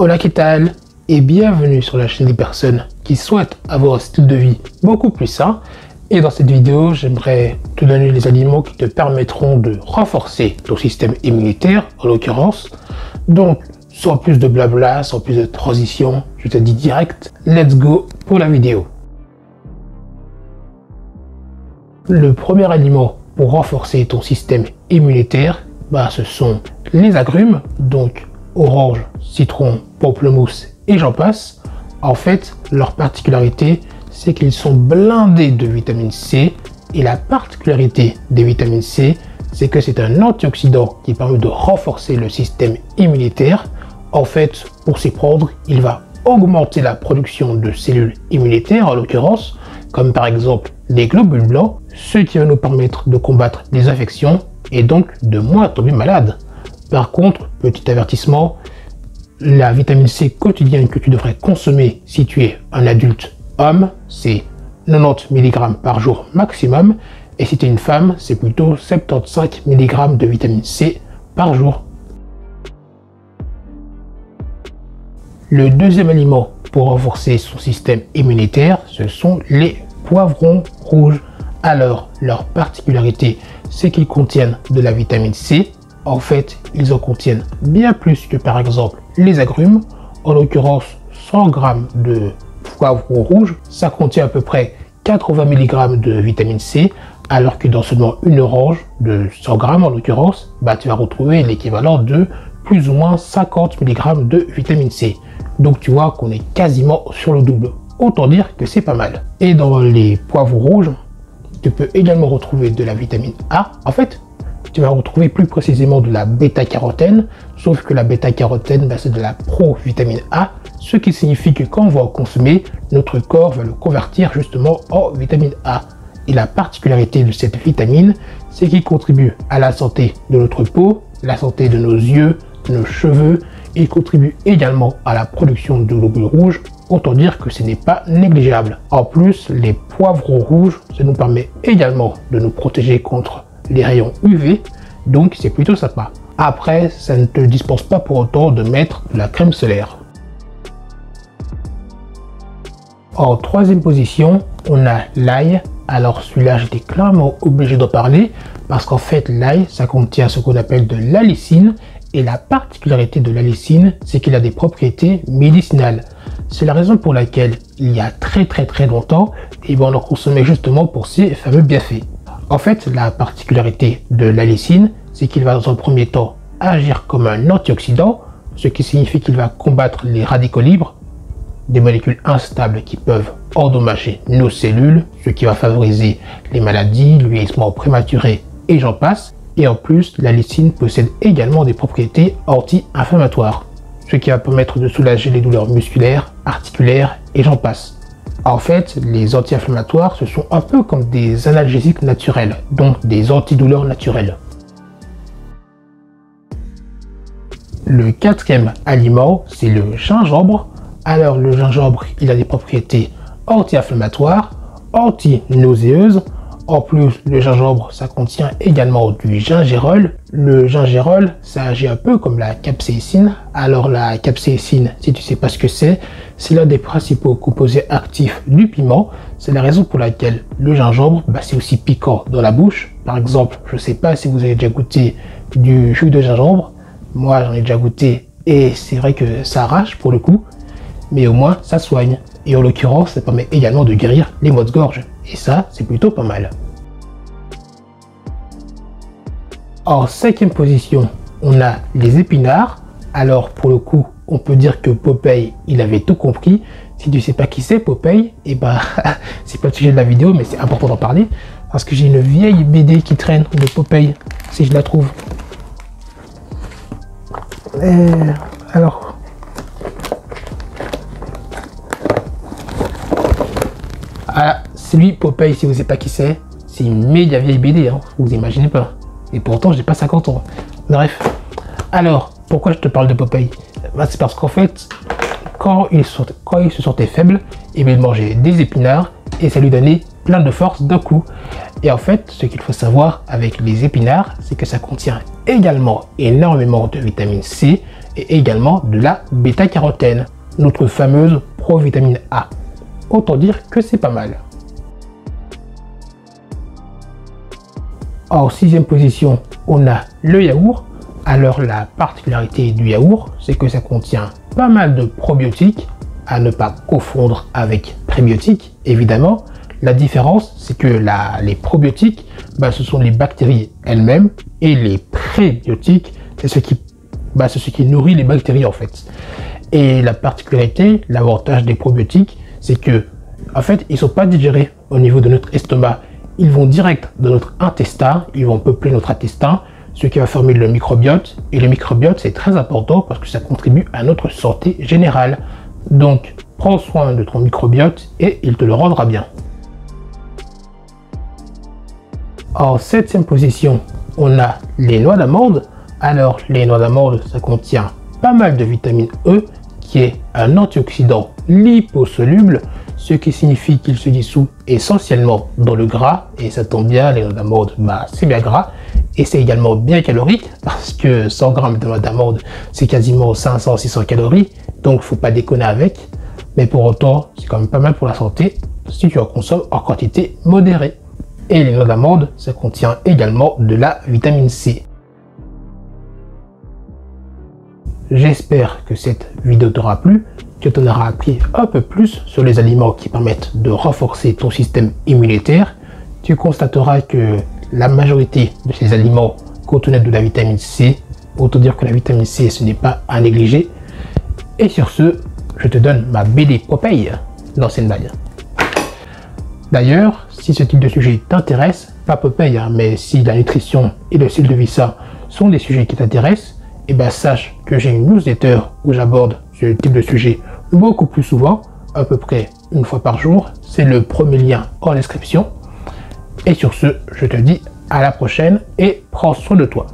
Hola, ¿qué tal? Et bienvenue sur la chaîne des personnes qui souhaitent avoir un style de vie beaucoup plus sain. Et dans cette vidéo, j'aimerais te donner les aliments qui te permettront de renforcer ton système immunitaire, en l'occurrence. Donc, sans plus de blabla, sans plus de transition, je te dis direct, let's go pour la vidéo. Le premier aliment pour renforcer ton système immunitaire, ce sont les agrumes, donc orange, citron, pamplemousse et j'en passe. En fait, leur particularité, c'est qu'ils sont blindés de vitamine C. Et la particularité des vitamines C, c'est que c'est un antioxydant qui permet de renforcer le système immunitaire. En fait, pour s'y prendre, il va augmenter la production de cellules immunitaires, en l'occurrence, comme par exemple les globules blancs, ce qui va nous permettre de combattre des infections et donc de moins tomber malade. Par contre, petit avertissement, la vitamine C quotidienne que tu devrais consommer si tu es un adulte homme, c'est 90 mg par jour maximum. Et si tu es une femme, c'est plutôt 75 mg de vitamine C par jour. Le deuxième aliment pour renforcer son système immunitaire, ce sont les poivrons rouges. Alors, leur particularité, c'est qu'ils contiennent de la vitamine C. En fait, ils en contiennent bien plus que par exemple les agrumes. En l'occurrence, 100 g de poivrons rouges, ça contient à peu près 80 mg de vitamine C, alors que dans seulement une orange de 100 g en l'occurrence, tu vas retrouver l'équivalent de plus ou moins 50 mg de vitamine C. Donc tu vois qu'on est quasiment sur le double. Autant dire que c'est pas mal. Et dans les poivrons rouges, tu peux également retrouver de la vitamine A. En fait, tu vas retrouver plus précisément de la bêta-carotène, sauf que la bêta-carotène, c'est de la provitamine A, ce qui signifie que quand on va en consommer, notre corps va le convertir justement en vitamine A. Et la particularité de cette vitamine, c'est qu'il contribue à la santé de notre peau, la santé de nos yeux, de nos cheveux, et il contribue également à la production de globules rouges. Autant dire que ce n'est pas négligeable. En plus, les poivrons rouges, ça nous permet également de nous protéger contre les rayons UV, donc c'est plutôt sympa. Après, ça ne te dispense pas pour autant de mettre de la crème solaire. En troisième position, on a l'ail. Alors celui-là, j'étais clairement obligé d'en parler parce qu'en fait, l'ail, ça contient ce qu'on appelle de l'allicine. Et la particularité de l'allicine, c'est qu'il a des propriétés médicinales. C'est la raison pour laquelle, il y a très longtemps, on en consommait justement pour ces fameux bienfaits. En fait, la particularité de l'allicine, c'est qu'il va dans un premier temps agir comme un antioxydant, ce qui signifie qu'il va combattre les radicaux libres, des molécules instables qui peuvent endommager nos cellules, ce qui va favoriser les maladies, le vieillissement prématuré et j'en passe. Et en plus, l'allicine possède également des propriétés anti-inflammatoires, ce qui va permettre de soulager les douleurs musculaires, articulaires et j'en passe. En fait, les anti-inflammatoires, ce sont un peu comme des analgésiques naturels, donc des antidouleurs naturels. Le quatrième aliment, c'est le gingembre. Alors le gingembre, il a des propriétés anti-inflammatoires, anti-nauséeuses. En plus, le gingembre, ça contient également du gingérol. Le gingérol, ça agit un peu comme la capsaïcine. Alors la capsaïcine, si tu sais pas ce que c'est l'un des principaux composés actifs du piment. C'est la raison pour laquelle le gingembre, c'est aussi piquant dans la bouche. Par exemple, je sais pas si vous avez déjà goûté du jus de gingembre. Moi, j'en ai déjà goûté et c'est vrai que ça arrache pour le coup. Mais au moins, ça soigne. Et en l'occurrence, ça permet également de guérir les maux de gorge. Et ça, c'est plutôt pas mal. En cinquième position, on a les épinards. Alors, pour le coup, on peut dire que Popeye, il avait tout compris. Si tu sais pas qui c'est, Popeye, c'est pas le sujet de la vidéo, mais c'est important d'en parler. Parce que j'ai une vieille BD qui traîne de Popeye, si je la trouve. Alors... Ah, c'est lui, Popeye, si vous ne savez pas qui c'est une méga vieille BD, vous imaginez pas. Et pourtant, j'ai pas 50 ans. Bref. Alors, pourquoi je te parle de Popeye? C'est parce qu'en fait, quand il se sentait faible, il mangeait des épinards et ça lui donnait plein de force d'un coup. Et en fait, ce qu'il faut savoir avec les épinards, c'est que ça contient également énormément de vitamine C et également de la bêta-carotène, notre fameuse provitamine A. Autant dire que c'est pas mal. En 6e position, on a le yaourt. Alors la particularité du yaourt, c'est que ça contient pas mal de probiotiques, à ne pas confondre avec prébiotiques, évidemment. La différence, c'est que les probiotiques, ce sont les bactéries elles-mêmes, et les prébiotiques, c'est ce qui nourrit les bactéries en fait. Et la particularité, l'avantage des probiotiques, c'est que en fait, ils ne sont pas digérés au niveau de notre estomac. Ils vont direct dans notre intestin, ils vont peupler notre intestin, ce qui va former le microbiote. Et le microbiote, c'est très important parce que ça contribue à notre santé générale. Donc, prends soin de ton microbiote et il te le rendra bien. En 7e position, on a les noix d'amande. Alors, les noix d'amande, ça contient pas mal de vitamine E, qui est un antioxydant liposoluble, ce qui signifie qu'il se dissout essentiellement dans le gras, et ça tombe bien, les noix d'amande, c'est bien gras, et c'est également bien calorique, parce que 100 grammes de noix d'amande, c'est quasiment 500-600 calories, donc faut pas déconner avec, mais pour autant, c'est quand même pas mal pour la santé, si tu en consommes en quantité modérée. Et les noix d'amande, ça contient également de la vitamine C. J'espère que cette vidéo t'aura plu, que tu en auras appris un peu plus sur les aliments qui permettent de renforcer ton système immunitaire. Tu constateras que la majorité de ces aliments contenaient de la vitamine C. Autant dire que la vitamine C, ce n'est pas à négliger. Et sur ce, je te donne ma BD Popeye, l'ancienne blague. D'ailleurs, si ce type de sujet t'intéresse, pas Popeye, mais si la nutrition et le style de vie sain sont des sujets qui t'intéressent, et sache que j'ai une newsletter où j'aborde ce type de sujet beaucoup plus souvent, à peu près une fois par jour. C'est le premier lien en description. Et sur ce, je te dis à la prochaine et prends soin de toi.